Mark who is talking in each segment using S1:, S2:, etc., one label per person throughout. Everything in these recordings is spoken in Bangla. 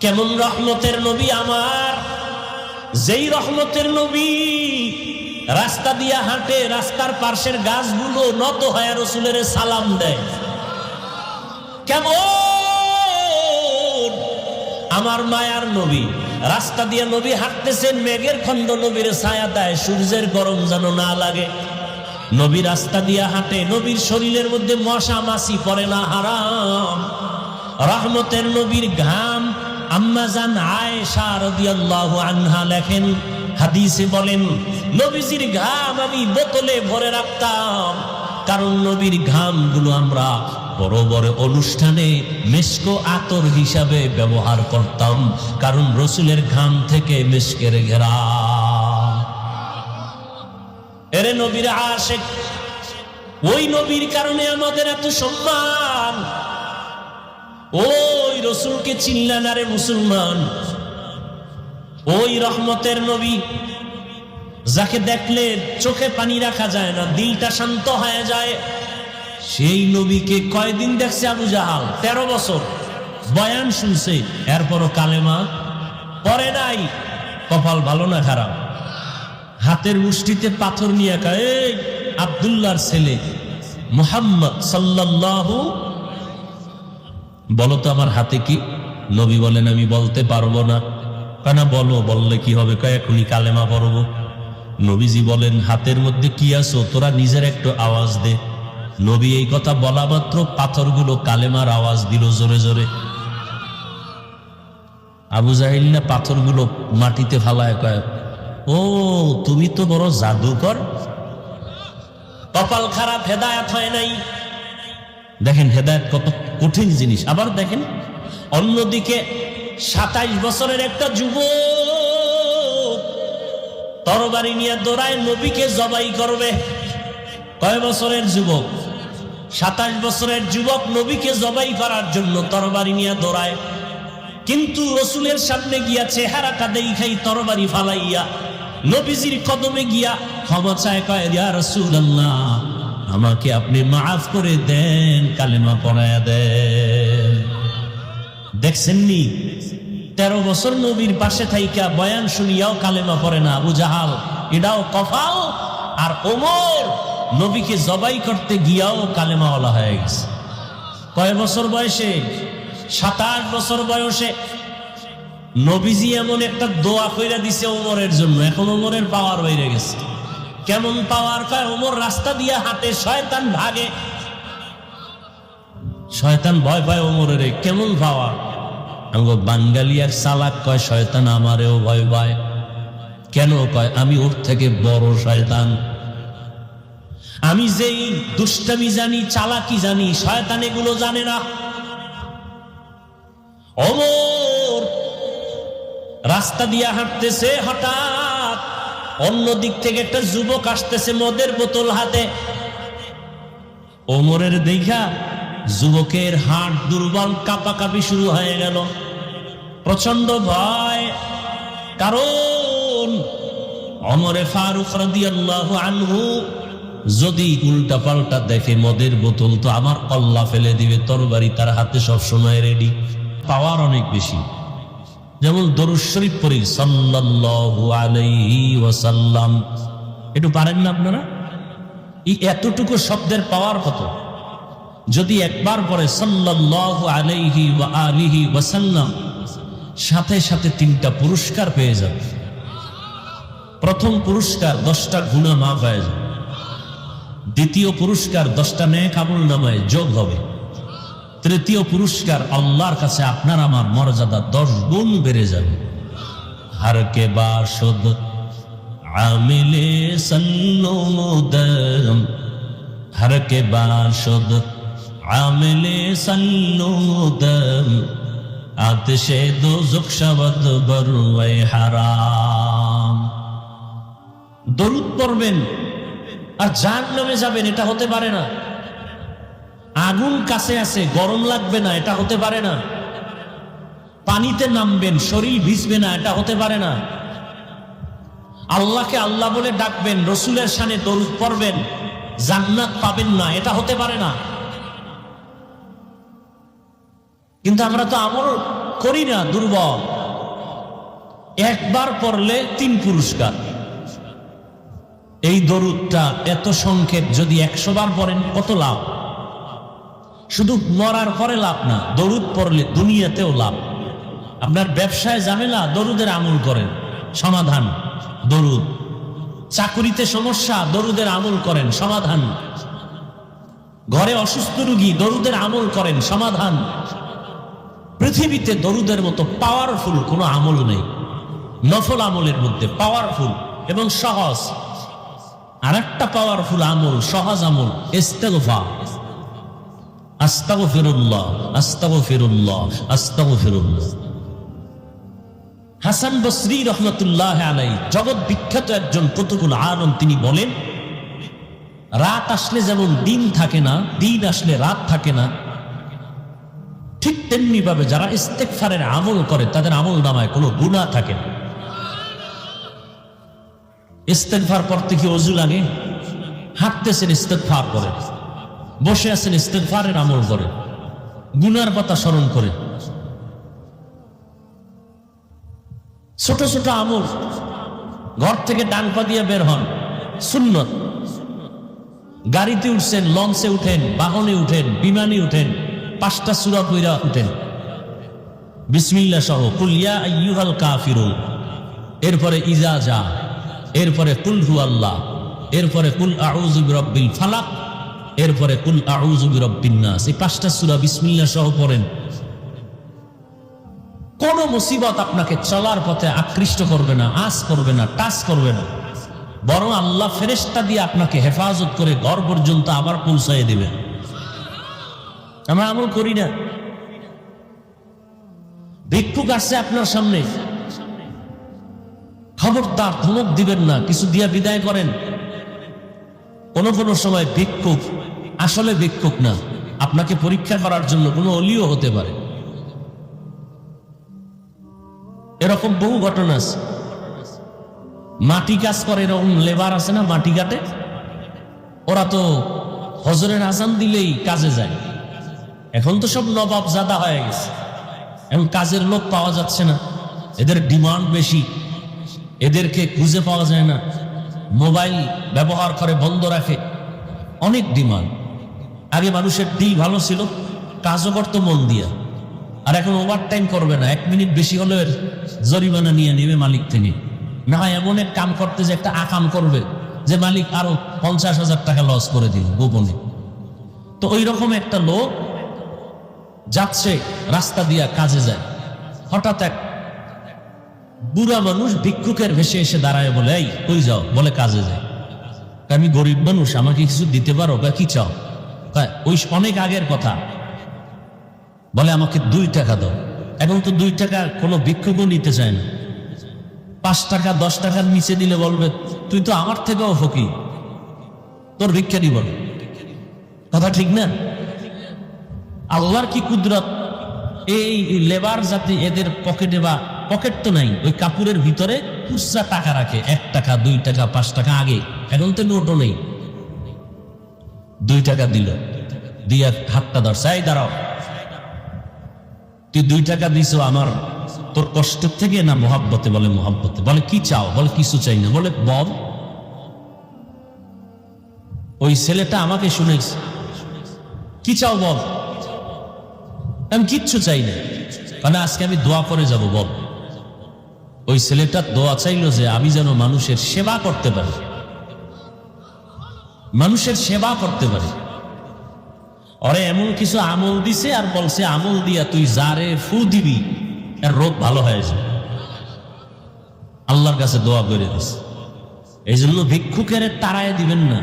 S1: কেমন রহমতের নবী আমার, যেই রহমতের নবী রাস্তা দিয়া হাঁটে, রাস্তার পাশের গাছগুলো নত হয়ে রসুলের সালাম দেয়। কেমন আমার মায়ার নবী, রাস্তা দিয়ে নবী হাঁটতেছেন, মেঘের খন্ড নবীর ছায়া দেয়, সূর্যের গরম যেন না লাগে। নবী রাস্তা দিয়ে হাঁটে, নবীর শরীরের মধ্যে মশা মাছি পড়ে না, হারাম। রহমতের নবীর ঘাম আম্মা জান আয়েশা রাদিয়াল্লাহু আনহা লেখেন, হাদিসে বলেন, নবীজির ঘাম আমি বোতলে ভরে রাখতাম, কারণ নবীর ঘামগুলো আমরা বড় বড় অনুষ্ঠানে মেশকো আতর হিসাবে ব্যবহার করতাম, কারণ রসুলের ঘাম থেকে মেশকের ঘেরাম। এরে নবীর আশিক, ওই নবীর কারণে আমাদের এত সম্মান। ওই রসুলকে চিনলেন না রে মুসলমান, ওই রহমতের নবী যাকে দেখলে চোখে পানি রাখা যায় না, দিলটা শান্ত হয়ে যায়, সেই নবীকে কয়দিন দেখছে আবু জাহাল? 13 বছর বয়ান শুনছে, এরপরও কালেমা পড়ে নাই। কপাল ভালো না খারাপ? হাতের মুষ্টিতে পাথর নিয়ে কয়, এই আব্দুল্লাহর ছেলে মুহাম্মদ সাল্লাল্লাহু, বলো তো আমার হাতে কি? নবী বলেন, আমি বলতে পারবো না। কেনা বলো, বললে কি হবে? কয় এখনই কালেমা পড়ব। নবীজি বলেন, হাতের মধ্যে কি আছো তোরা নিজের একটু আওয়াজ দে। নবী এই কথা বলা মাত্র পাথরগুলো কালেমার আওয়াজ দিল জোরে জোরে। আবু জাহিল না পাথরগুলো মাটিতে ফালায় কয়, ও তুমি তো বড় জাদুকর। কপাল খারাপ, হেদায়েত হয় নাই। দেখেন হেদায়েত কত কঠিন জিনিস। আবার দেখেন অন্যদিকে 27 বছরের একটা যুবক তরবারি নিয়ে দৌড়ায়, নবীকে জবাই করবে। কয় বছরের যুবক? 27 বছরের যুবক নবীকে জবাই করার জন্য তরবারি নিয়ে দৌড়ায়, কিন্তু রসুলের সামনে গিয়া চেহারাটা দেখাই তরবারি ফালাইয়া নবীজির কদমে গিয়া ক্ষমা চায়, কয় ইয়া রাসূলুল্লাহ, আমাকে আপনি মাফ করে দেন, কালেমা পড়ায়া দেন। দেখছেননি 13 বছর নবীর পাশে থাইকা বয়ান শুনিয়াও কালেমা পড়ে না আবু জাহাল, এটাও কপাল। আর ওমর নবীকে জবাই করতে গিয়াও কালেমাওয়ালা হয়ে গেছে। কয় বছর বয়সে? 27 বছর বয়সে। নবীজি এমন একটা দোয়া কইরা দিছে ওমরের জন্য, এখন ওমরের পাওয়ার বাইরে গেছে। কেমন পাওয়ার? কয় ওমর রাস্তা দিয়া হাঁটে, শয়তান ভাগে, শয়তান ভয় পায় ওমরের। কেমন পাওয়ার? আমগো বাঙালি এক চালাক কয়, শয়তান আমারেও ভয় পায়। কেন? কয় আমি ওর থেকে বড় শয়তান, আমি যেই দুষ্টামি জানি, চালাকি জানি, শয়তান এগুলো জানে না। ওমর রাস্তা দিয়া হাঁটতেছে, হঠাৎ অন্য দিক থেকে একটা যুবক আসতেছে মদের বোতল হাতে। ওমরের দেখা যুবকের হাত দুর্বল, কাঁপাকাঁপি শুরু হয়ে গেল, প্রচন্ড ভয়। কারণ ওমরে ফারুক রাদিয়াল্লাহু আনহু যদি উল্টা পাল্টা দেখে মদের বোতল তো আমার কল্লা ফেলে দিবে, তরবারি তার হাতে সব সময় রেডি। পাওয়ার অনেক বেশি। যেমন দরুদ শরীফ পড়ি সাল্লাল্লাহু আলাইহি ওয়াসাল্লাম, একটু পারেন না আপনারা? এই এতটুকু শব্দের পাওয়ার কত? যদি একবার পরে সাল্লাল্লাহু আলাইহি ওয়া আলিহি ওয়াসাল্লাম, সাথে সাথে 3টা পুরস্কার পেয়ে যাবে। প্রথম পুরস্কার 10টা গুনাহ মাফ হয়ে যাবে। দ্বিতীয় পুরস্কার 10টা নেক আমলনামায় যোগ হবে। তৃতীয় পুরস্কার আল্লাহর কাছে আপনার আমার মর্যাদা 10 গুণ বেড়ে যাবে। হর কে বাশুদ আমিলে সন্নুদম, হর কে বাশুদ আমিলে সন্নুদম, আতশে দোজখ শবদ বরওয়ে হারাম। দরুদ পড়বেন আর জাহান্নামে যাবেন, এটা হতে পারে না। আগুন কাছে আছে, গরম লাগবে না, এটা হতে পারে না। পানিতে নামবেন, শরীর ভিজবে না, এটা হতে পারে না। আল্লাহকে আল্লাহ বলে ডাকবেন, রসুলের শানে দরুদ পড়বেন, জান্নাত পাবেন না, এটা হতে পারে না। কিন্তু আমরা তো আমল করি না, দুর্বল। একবার পড়লে 3 পুরস্কার। এই দরুদটা এত সংক্ষেপ, যদি 100 বার পড়েন কত লাভ। শুধু মরার পরে লাভ না, দরুদ পড়লে দুনিয়াতেও লাভ। আপনার ব্যবসায় ঝামেলা, দরুদের আমল করেন, সমাধান দরুদ। চাকুরিতে সমস্যা, দরুদের আমল করেন, সমাধান। ঘরে অসুস্থ রোগী, দরুদের আমল করেন, সমাধান। পৃথিবীতে দরুদের মতো পাওয়ারফুল কোনো আমল নেই। নফল আমলের মধ্যে পাওয়ারফুল এবং সহজ। আর একটা পাওয়ারফুল আমল, সহজ আমল, ইস্তেগফার। আস্তাগফিরুল্লাহ, আস্তাগফিরুল্লাহ, আস্তাগফিরুল্লাহ। হাসান বসরি রহমতুল্লাহ আলাইহি, জগৎ বিখ্যাত একজন কুতুবুল আলম, তিনি বলেন, রাত আসলে যেমন দিন থাকে না, দিন আসলে রাত থাকে না, ঠিক তেমনি ভাবে যারা ইস্তেগফারের আমল করে তাদের আমল নামায় কোনো গুনাহ থাকে না। ইস্তেগফার পড়তে কি ওযু লাগে? হাঁটতেছেন ইস্তেগফার করে, বসে আছেন ইস্তেগফারের আমল করে, গুনার কথা স্মরণ করে। ছোট ছোট আমল, ঘর থেকে ডান পা দিয়ে বের হন, সুন্নত। গাড়িতে উঠছেন, লঞ্চে উঠেন, বাহনে উঠেন, বিমানে উঠেন, 5টা সূরা পড়া উঠেন, বিসমিল্লাহ সহ, কুল ইয়া আইয়ুহাল কাফিরুন, এরপরে ইজা যা, এরপরে কুল হু আল্লাহ, এরপরে কুল আউযু বিরাব্বিল ফালাক, এরপরে কুল আউযু বিরাব্বিন নাস। এই 5টা সূরা বিসমিল্লাহ সহ পড়েন। কোন মুসিবত আপনাকে চলার পথে আকৃষ্ট করবে না, আঁচ করবে না, টাচ করবে না, বরং আল্লাহ ফেরেশতা দিয়ে আপনাকে হেফাজত করে ঘর পর্যন্ত আবার পৌঁছায় দিবেন। আমরা আমল করি না। ভিক্ষুক আসছে আপনার সামনে, খবরদার ধমক দিবেন না, কিছু দিয়া বিদায় করেন। কোন কোন সময় ভিক্ষুক আসলে ভিক্ষুক না, আপনাকে পরীক্ষা করার জন্য কোনো অলিও হতে পারে। এরকম বহু ঘটনা আছে। মাটি কাজ করে, এরকম লেবার আছে না, মাটি কাটে, ওরা তো হজরের আজান দিলেই কাজে যায়। এখন তো সব নবাব জাদা হয়ে গেছে, এখন কাজের লোক পাওয়া যাচ্ছে না, এদের ডিমান্ড বেশি, এদেরকে খুঁজে পাওয়া যায় না, মোবাইল ব্যবহার করে বন্ধ রাখে, অনেক ডিমান্ড। আগে মানুষের দিল ভালো ছিল, কাজও করতো মন দিয়া, আর এখন ওভার টাইম করবে না, 1 মিনিট বেশি হলে জরিমানা নিয়ে নেবে মালিক থেকে। না হয় এমন এক কাম করতে যে একটা আকাম করবে যে মালিক আরো 50,000 টাকা লস করে দিল গোপনে। তো ওই রকম একটা লোক যাচ্ছে রাস্তা দিয়া কাজে যায়, হঠাৎ এক বুড়া মানুষ ভিক্ষুকের ভেসে এসে দাঁড়ায়, বলে, এই কই যাও? বলে, কাজে যায়। আমি গরিব মানুষ, আমাকে কিছু দিতে পারো? বা কি চাও? ওই অনেক আগের কথা। বলে, আমাকে 2 টাকা দাও। এখন তো 2 টাকা কোনো ভিক্ষুকও নিতে চায় না। 5 টাকা 10 টাকার নিচে দিলে বলবে, তুই তো আমার থেকেও ফকির, তোর ভিক্ষা দিব না। কথা ঠিক না? আল্লাহর কি কুদরত! এই লেবার জাতি, এদের পকেটে, বা পকেট তো নাই, ওই কাপড়ের ভিতরে খুচরা টাকা রাখে, 1 টাকা 2 টাকা 5 টাকা। আগে, এখন তো নোটও নেই। 2 টাকা দিল, দিয়া হাতটা ধরছে, এই দাঁড়াও, তুই 2 টাকা দিছো আমার তোর কষ্টের থেকে না মোহাব্বতে? বলে, মোহাব্বতে। বলে, কি চাও? বলে, কিছু চাই না। বলে, বল। ওই ছেলেটা আমাকে শুনেছে, কি চাও বল? আমি কিচ্ছু চাই না, মানে আজকে আমি দোয়া করে যাব। বল। ওই ছেলেটা দোয়া চাইলো যে আমি যেন মানুষের সেবা করতে পারি, মানুষের সেবা করতে পারি। ওরে এমন কিছু আমল দিছে আর বলছে, আমল দিয়া তুই যারে ফু দিবি এর রোগ ভালো হয়ে যাবে। আল্লাহর কাছে দোয়া করে দিছে। এই জন্য ভিক্ষুকের তাড়ায় দিবেন না,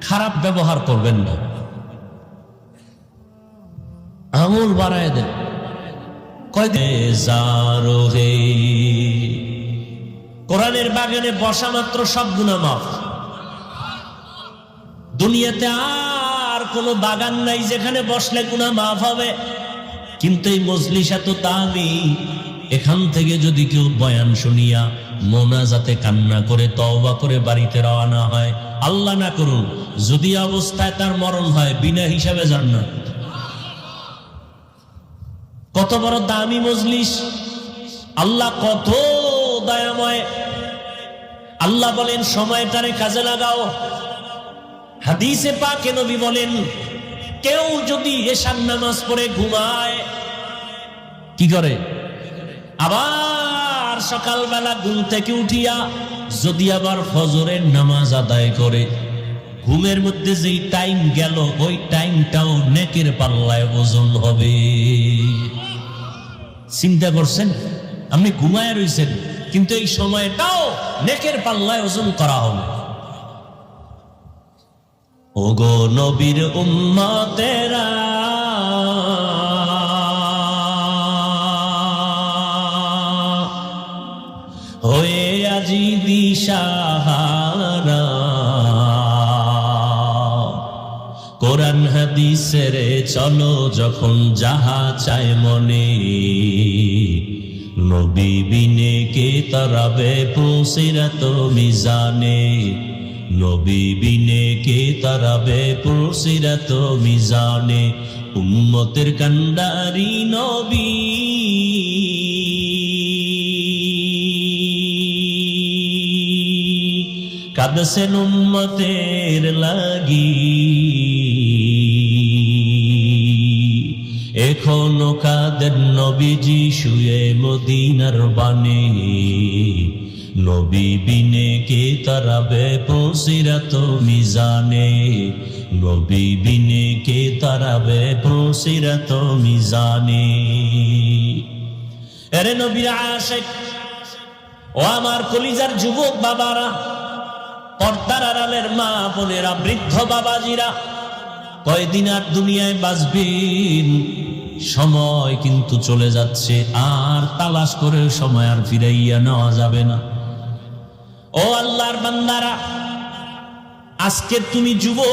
S1: খারাপ ব্যবহার করবেন না, আমল বাড়ায় দেন। কোরআনের বাগানে বসা মাত্র সব গুনাহ মাফ। দুনিয়াতে আর কোনো বাগান নাই যেখানে বসলে গুনাহ মাফ হবে। কিন্তু এই মজলিস এত দামি, এখান থেকে যদি কেউ বয়ান শুনিয়া মোনাজাতে কান্না করে তওবা করে বাড়িতে রওনা হয়, আল্লাহ না করুন যদি অবস্থায় তার মরণ হয়, বিনা হিসাবে জান্নাত। কত কত বড় দামি মজলিস, আল্লাহ কত দয়াময়। আল্লাহ বলেন সময়টারে কাজে লাগাও। হাদিসে পাকে নবী বলেন কেউ যদি এশার নামাজ পড়ে ঘুমায়, কি করে? আবার সকালবেলা ঘুম থেকে উঠিয়া যদি আবার ফজরের নামাজ আদায় করে, ঘুমের মধ্যে যেই টাইম গেল ওই টাইমটাও নেকের পাল্লায় ওজন হবে। চিন্তা করছেন? আপনি ঘুমায় রয়েছেন কিন্তু এই সময়টাও নেকের পাল্লায় ওজন করা হবে। ওগো নবীর উম্মতেরা, হয়ে আজি দিশাহারা, কোরআন হাদিসের চলো যখন যাহা চায় মনে, নবী বিনে কে তারাবে পুসিরাত মিজানে, নবী বিনে কে তারাবে পুসিরাত মিজানে। উম্মতের কান্ডারি নবী, কাঁদছেন উম্মতের লাগি, এখনো কাঁদেন নবীজি শুয়ে মদিনার বানে, নবী বিনে কে তারাবে পুসিরাত মিজানে, নবী বিনে কে তারাবে পুসিরাত মিজানে। এরে নবীর আশিক ও আমার কলিজার যুবক বাবারা, পর্দার আড়ালের মা বোনেরা, বৃদ্ধ বাবাজিরা, কয়দিন আর দুনিয়ায় বাঁচবেন? সময় কিন্তু চলে যাচ্ছে, আর তালাশ করে সময় আর ফিরাইয়া নেওয়া যাবে না। ও আল্লাহর বান্দারা, আজকে তুমি যুবক,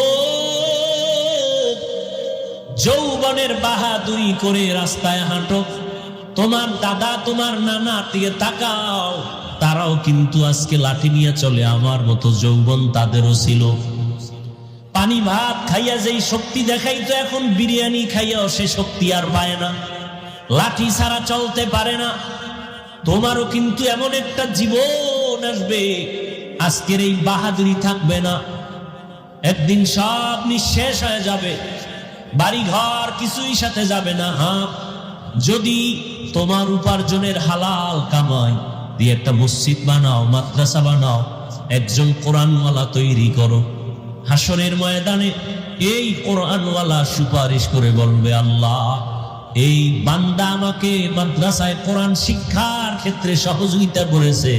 S1: যৌবনের বাহাদুরি করে রাস্তায় হাঁটো, তোমার দাদা তোমার নানা দিকে তাকাও, তারাও কিন্তু আজকে লাঠি নিয়ে চলে। আমার মতো যৌবন তাদেরও ছিল। পানি ভাত খাইয়া যেই শক্তি দেখাইতো, এখন বিরিয়ানি খাইয়াও সে শক্তি আর পায় না, লাঠি ছাড়া চলতে পারে না। তোমারও কিন্তু এমন একটা জীবন আসবে, আজকের এই বাহাদুরি থাকবে না, একদিন সব নিঃশেষ হয়ে যাবে, বাড়ি ঘর কিছুই সাথে যাবে না। হ্যাঁ, যদি তোমার উপার্জনের হালাল কামাই দিয়ে একটা মসজিদ বানাও, মাদ্রাসা বানাও, একজন কোরআনওয়ালা তৈরি করো, হাসরের ময়দানে এই কোরআনওয়ালা সুপারিশ করে বলবে, আল্লাহ এই বান্দা আমাকে মাদ্রাসায় কোরআন শিক্ষার ক্ষেত্রে সহযোগিতা করেছে,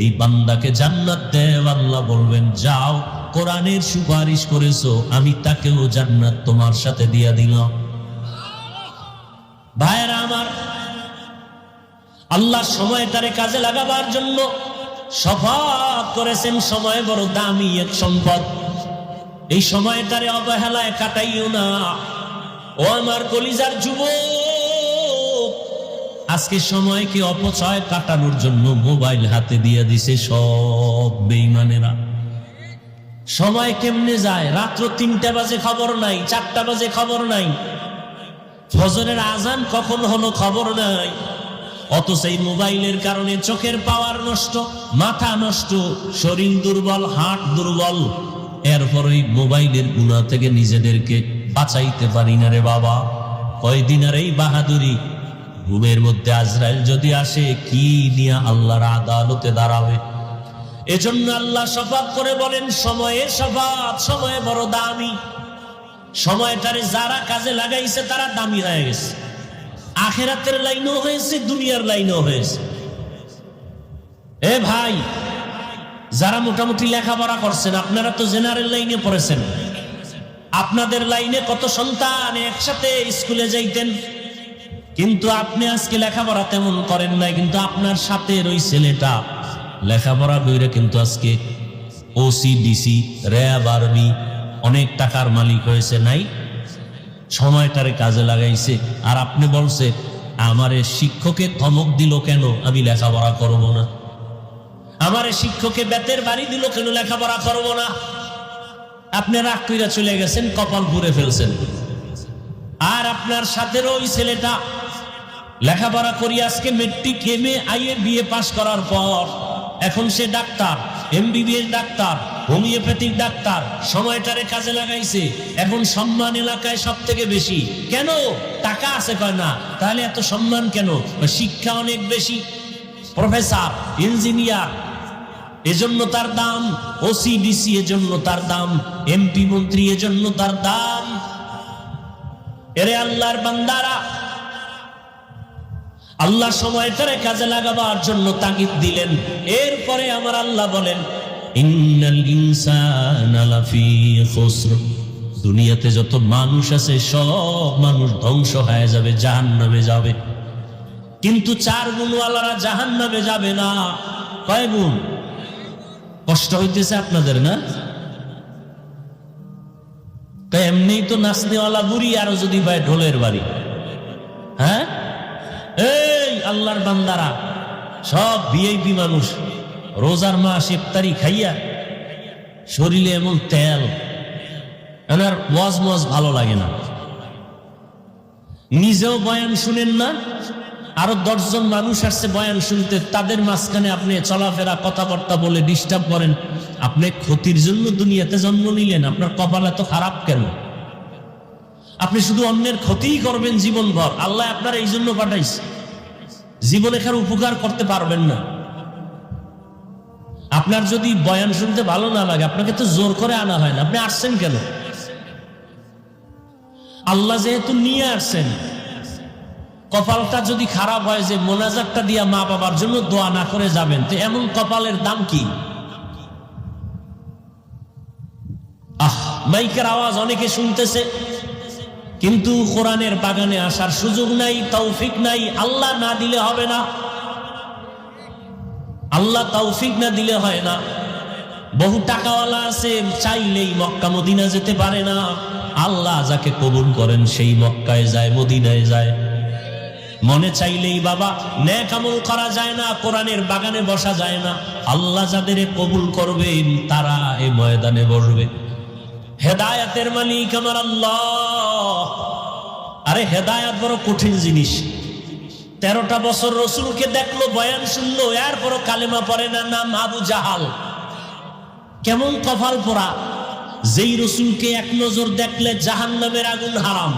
S1: এই বান্দাকে জান্নাত দেব। আল্লাহ বলবেন, যাও, কোরআনের সুপারিশ করেছো, আমি তাকেও জান্নাত তোমার সাথে দিয়া দিলাম। ভাইয়েরা আমার, আল্লাহ সময়টারে কাজে লাগাবার জন্য শপথ করেছেন। সময় বড় দামি এক সম্পদ, এই সময়টারে অবহেলায় কাটাইও না। ও আমার কলিজার যুবক, আজকে সময়কে অপচয় কাটানোর জন্য মোবাইল হাতে দিয়ে দিছে সব বেঈমানেরা। সময় কেমনে যায়, রাত্র 3টা বাজে খবর নাই, 4টা বাজে খবর নাই, ফজরের আজান কখন হলো খবর নাই। অথচ এই মোবাইলের কারণে চোখের পাওয়ার নষ্ট, মাথা নষ্ট, শরীর দুর্বল, হার্ট দুর্বল। এরপর ওই মোবাইলের গুনাহ থেকে নিজেদেরকে বাঁচাইতে পারি না রে বাবা। কয়দিন আর এই বাহাদুরি? ঘুমের মধ্যে আজরাইল যদি আসে, কি নিয়ে আল্লাহর আদালতে দাঁড়াবে? এজন্য আল্লাহ শপথ করে বলেন, সময়ের শপথ, সময় বড় দামি। সময়টারে যারা কাজে লাগাইছে তারা দামি হয়ে গেছে, আখিরাতের লাইনও হয়েছে, দুনিয়ার লাইনও হয়েছে। এ ভাই, যারা মোটামুটি লেখাপড়া করছেন, আপনারা তো জেনারেল লাইনে পড়েছেন, আপনাদের লাইনে কত সন্তান একসাথে স্কুলে যাইতেন, কিন্তু আপনি আজকে লেখাপড়া তেমন করেন নাই, কিন্তু আপনার সাথে ওই ছেলেটা লেখাপড়া কইরা কিন্তু আজকে ওসি, ডিসি, র্যাব, আর্মি, অনেক টাকার মালিক হয়েছে। নাই, সময়টারে কাজে লাগাইছে। আর আপনি বলছে, আমারে শিক্ষকে ধমক দিল কেন, আমি লেখাপড়া করব না। আমারে শিক্ষকে বেতের বাড়ি দিল কেন, লেখাপড়া করব না। আপনি রাগ কইরা চলে গেছেন, কপাল পুড়ে ফেলছেন। আর আপনার সাথে ওই ছেলেটা লেখাপড়া করি আজকে matric MA IA BA pass করার পর এখন সে doctor, MBBS doctor, homeopathic doctor, সময়টারে কাজে লাগাইছে। এখন সম্মান এলাকায় সব থেকে বেশি। কেন? টাকা আছে কয় না। তাহলে এত সম্মান কেন? শিক্ষা অনেক বেশি, প্রফেসর, ইঞ্জিনিয়ার, এজন্য তার দাম, ওসিডিসি এজন্য তার দাম, এমপি মন্ত্রী এজন্য তার দাম। এরে আল্লাহর বান্দারা, আল্লাহ সময়টারে কাজে লাগাবার জন্য তাগিদ দিলেন। এরপরে আমার আল্লাহ বলেন, ইন্নাল ইনসানা লাফি খুসর, দুনিয়াতে যত মানুষ আছে সব মানুষ ধ্বংস হয়ে যাবে, জাহান্নামে যাবে। কিন্তু 4 গুণওয়ালারা জাহান্নামে যাবে না। কয় গুণ? কষ্ট হইতেছে আপনাদের না? তাই এমনি তো নাচনেওয়ালা বুড়ি, আরো যদি ভাই ঢোলের বাড়ি। হ্যাঁ, এই আল্লাহর বান্দারা সব ভিআইপি মানুষ, রোজার মাস ইফতারি খাইয়া শরীরে এমন তেল, এনার ওয়াজ মজ ভালো লাগে না, নিজেও বয়ান শুনেন না, আরো 10 জন মানুষ আসছে বয়ান শুনতে, তাদের মাঝখানে আপনি চলাফেরা কথাবার্তা বলে ডিস্টার্ব করেন। আপনি ক্ষতির জন্য দুনিয়াতে জন্ম নিলেন, আপনার কপাল এত খারাপ কেন? আপনি শুধু অন্যের ক্ষতিই করবেন জীবনভর। আল্লাহ আপনার এই জন্য পাঠাইছে, জীবনে কারো উপকার করতে পারবেন না। আপনার যদি বয়ান শুনতে ভালো না লাগে, আপনাকে তো জোর করে আনা হয় না। আপনি আসছেন কেন? আল্লাহ যেহেতু নিয়ে আসছেন, কপালটা যদি খারাপ হয় যে মোনাজাতটা দিয়া মা বাবার জন্য দোয়া না করে যাবেন, তো এমন কপালের দাম কি? মাইকের আওয়াজ অনেকে শুনতেছে, কিন্তু কোরআনের বাগানে আসার সুযোগ নাই, তৌফিক নাই। আল্লাহ না দিলে হবে না, আল্লাহ তৌফিক না দিলে হয় না। বহু টাকাওয়ালা আছে, চাইলেই মক্কা মদিনা যেতে পারে না। আল্লাহ যাকে কবুল করেন সেই মক্কায় যায়, মদিনায় যায়। মনে চাইলেই বাবা নেক আমল করা যায় না, কোরআনের বাগানে বসা যায় না। আল্লাহ যাদের কবুল করবেন তারা এই ময়দানে বসবে। হেদায়াতের মালিক আমার আল্লাহ। আরে হেদায়াত বড় কঠিন জিনিস। 13টা বছর রসুলকে দেখলো, বয়ান শুনলো, এরপরও কালেমা পড়ে না, নাম আবু জাহাল। কেমন কপাল পোড়া! যেই রসুলকে এক নজর দেখলে জাহান্নামের আগুন হারাম,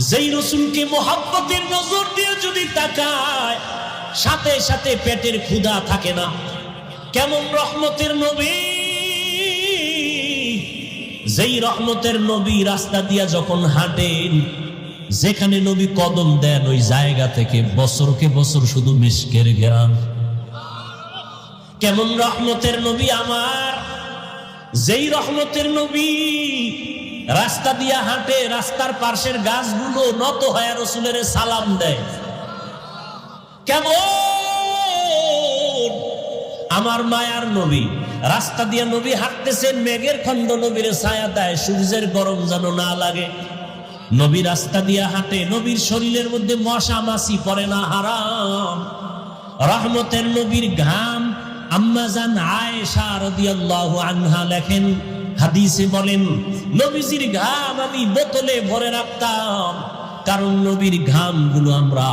S1: যেই রসুলকে মোহাব্বতের নজর দিয়ে যদি তাকায় সাথে সাথে পেটের ক্ষুধা থাকে না। কেমন রহমতের নবী! যেই রহমতের নবী রাস্তা দিয়া যখন হাঁটেন, যেখানে নবী কদম দেন ওই জায়গা থেকে বছরকে বছর শুধু মিশকের ঘেরান। কেমন রহমতের নবী আমার! যেই রহমতের নবী রাস্তা দিয়া হাঁটে, রাস্তার পাশের গাছগুলো নত হয়ে রসুলের সালাম দেয়। কেমন আমার মায়ার নবী! রাস্তা দিয়া নবী হাঁটতেছেন, মেঘের খন্ড নবীর ছায়া দেয়, সূর্যের গরম যেন না লাগে। নবী রাস্তা দিয়া হাঁটে, নবীর শরীরের মধ্যে মশা মাছি পড়ে না, হারাম। রহমতের নবীর ঘাম আম্মা জান আয়েশা রাদিয়াল্লাহু আনহা লেখেন, হাদিসে বলেন, নবীজির ঘাম আমি বোতলে ভরে রাখতাম, কারণ নবীর ঘামগুলো আমরা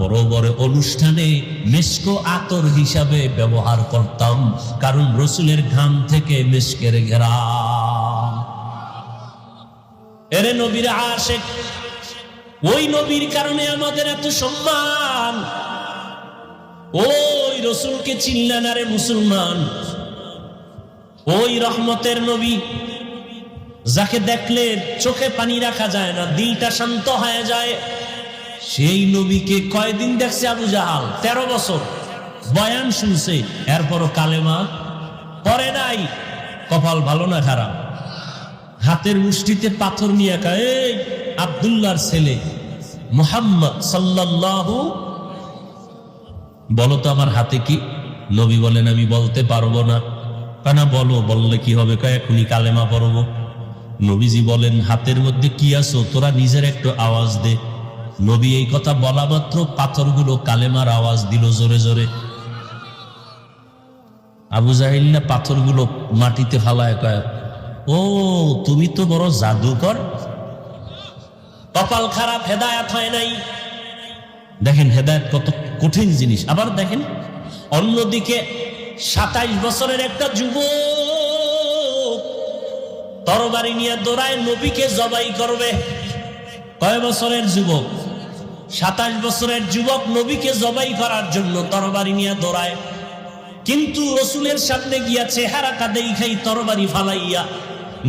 S1: বড় বড় অনুষ্ঠানে মিশক আতর হিসাবে ব্যবহার করতাম, কারণ রসুলের ঘাম থেকে মিশকের ঘেরান। এরে নবীর আশিক, ওই নবীর কারণে আমাদের এত সম্মান। ওই রসুলকে চিনলেন আরে মুসলমান, ওই রহমতের নবী যাকে দেখলে চোখে পানি রাখা যায় না, দিলটা শান্ত হয়ে যায়। সেই নবীকে কয়দিন দেখছে আবু জাহাল? 13 বছর বয়ান শুনছে, এরপরও কালেমা পড়ে নাই। কপাল ভালো না খারাপ? হাতের মুষ্টিতে পাথর নিয়ে কয়, এই আব্দুল্লাহর ছেলে মুহাম্মদ সাল্লাল্লাহু, বলো তো আমার হাতে কি? নবী বলেন, আমি বলতে পারবো না। কেন? বলো, বললে কি হবে? কয় এখনই কালেমা পড়বো। নবীজি বলেন, হাতের মধ্যে কি আছো তোরা নিজের একটু আওয়াজ দে। নবী এই কথা বলা মাত্র পাথরগুলো কালেমার আওয়াজ দিল জোরে জোরে। আবু জাহিল না পাথরগুলো মাটিতে ফালায় কয়, ও তুমি তো বড় জাদুকর। কপাল খারাপ, হেদায়াত হয় নাই। দেখেন হেদায়েত কত কঠিন জিনিস। আবার দেখেন অন্যদিকে 27 বছরের একটা যুবক তরবারি নিয়ে দৌড়ায় নবীকে জবাই করবে। কয় বছরের যুবক? 27 বছরের যুবক নবীকে জবাই করার জন্য তরবারি নিয়ে দৌড়ায়, কিন্তু রসুলের সামনে গিয়া চেহারা কাদেই খাই তরবারি ফালাইয়া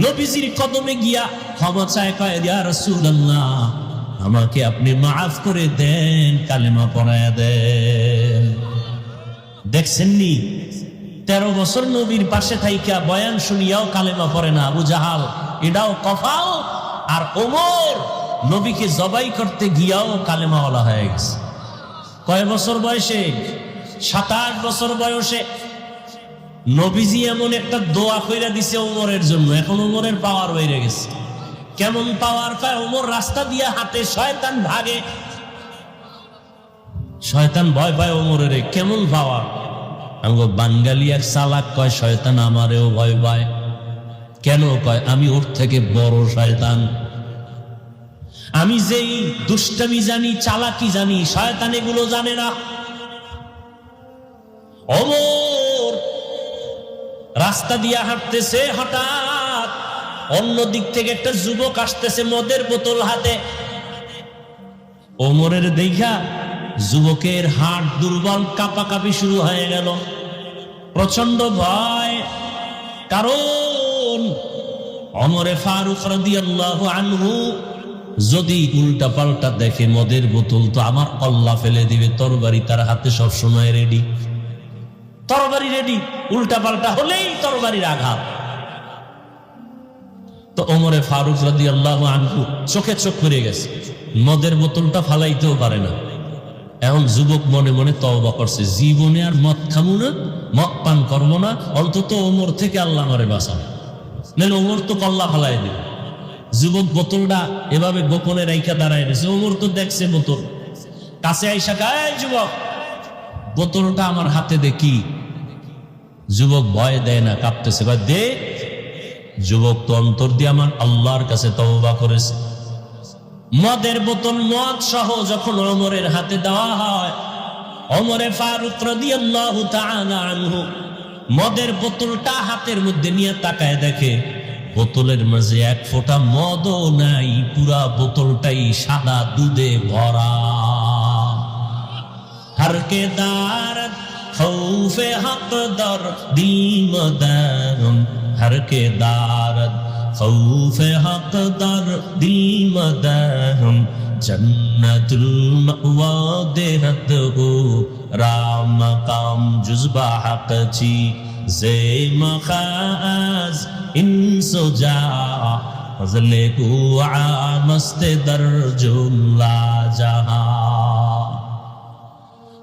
S1: নবীজির কদমে গিয়া ক্ষমা চায়, কয় ইয়া রাসূলুল্লাহ আমাকে আপনি মাফ করে দেন, কালেমা পড়ায়া দেন। দেখছেন নি 13 বছর নবীর পাশে থাইকা বয়ান শুনিয়াও কালেমা পড়ে না আবু জাহাল, এটাও কফাল। আর ওমর নবীকে জবাই করতে গিয়াও কালেমাওয়ালা হয়ে গেছে। কয় বছর বয়সে? 27 বছর বয়সে। নবীজি এমন একটা দোয়া কইরা দিছে ওমরের জন্য, এখন ওমরের পাওয়ার হয়ে গেছে। কেমন পাওয়ার? কয় ওমর রাস্তা দিয়ে হাঁটে, শয়তান ভাগে, শয়তান ভয় পায় ওমরের। কেমন পাওয়ার? আমগো বাঙালি এক চালাক কয় শয়তান আমারেও ভয় পায়। কেন? কয় আমি ওর থেকে বড় শয়তান, আমি যেই দুষ্টামি জানি, চালাকি জানি, শয়তান এগুলো জানে না। ওমর রাস্তা দিয়ে হাঁটতেছে, হঠাৎ অন্য দিক থেকে একটা যুবক আসতেছে মদের বোতল হাতে। ওমরের দেখা যুবকের হাত দুর্বল, কাঁপাকাঁপি শুরু হয়ে গেল, প্রচন্ড ভয়। কারণ ওমরে ফারুক রাদিয়াল্লাহু আনহু যদি উল্টা পাল্টা দেখে মদের বোতল তো আমার কল্লা ফেলে দিবে। তরবারি তার হাতে সবসময় রেডি, তরবারি রেডি, উল্টা পাল্টা হলেই তরবারির আঘাত। তো ওমরে ফারুক রাদিয়াল্লাহু আনহু চোখে চোখ করে গেছে, মদের বোতলটা ফালাইতেও পারে না। এখন যুবক মনে মনে তওবা করছে, জীবনে আর মদ খামু না, মদ পান করবো না, অন্তত ওমর থেকে আল্লাহ আমারে বাঁচান, নাহলে ওমর তো কল্লা ফালাই দেবে। যুবক বোতলটা এভাবে গোপনে রাইখা দাঁড়ায় গেছে। ওমর তো দেখছে বোতল, কাছে আইসা গায়, যুবক বোতলটা আমার হাতে দেখি। যুবক ভয় দেয় না, কাঁপতেছে, কয় দে। যুবক তো অন্তর দিয়ে আমার আল্লাহর কাছে তওবা করেছে। মদের বোতল, মদ সহ যখন ওমরের হাতে দেওয়া হয়, ওমরে ফারুক রাদিয়াল্লাহু তাআলা আনহু মদের বোতলটা হাতের মধ্যে নিয়ে তাকায় দেখে বোতলের মাঝে এক ফোঁটা মদও নাই, পুরা বোতলটাই সাদা দুধে ভরা। হরকে দারদ খৌফে হক দর দিলমদারুন, হরকে দারদ খৌফে হক দর দিলমদারুন, জন্নতুল মাওয়া দেহত হো রাম কাম জুজবা হক চি জে মখাজ ইনসো যা ফজলে কুআ মস্তে দরজুল্লা জাহা।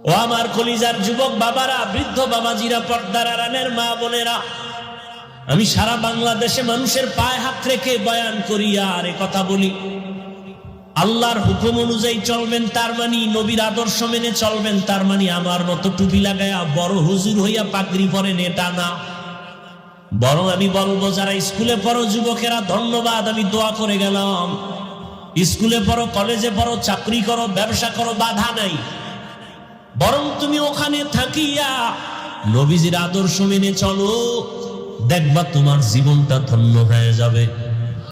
S1: ও আমার কলিজার যুবক বাবারা, বৃদ্ধ বাবাজিরা, পর্দার আড়ালের মা বোনেরা, আমি সারা বাংলাদেশে মানুষের পায়ে হাত রেখে বয়ান করি আর কথা বলি, আল্লাহর হুকুম অনুযায়ী চলবেন তার মানে, নবীর আদর্শ মেনে চলবেন তার মানে আমার মতো টুপি লাগায়া বড় হুজুর হইয়া পাগড়ি পরেন এটা না। বরং আমি বলবো যারা স্কুলে পড়ো যুবকেরা, ধন্যবাদ, আমি দোয়া করে গেলাম। স্কুলে পড়ো, কলেজে পড়ো, চাকরি করো, ব্যবসা করো, বাধা নাই। বরং তুমি ওখানে থাকিয়া নবীজির আদর্শ মেনে চলো, দেখবা তোমার জীবনটা ধন্য হয়ে যাবে।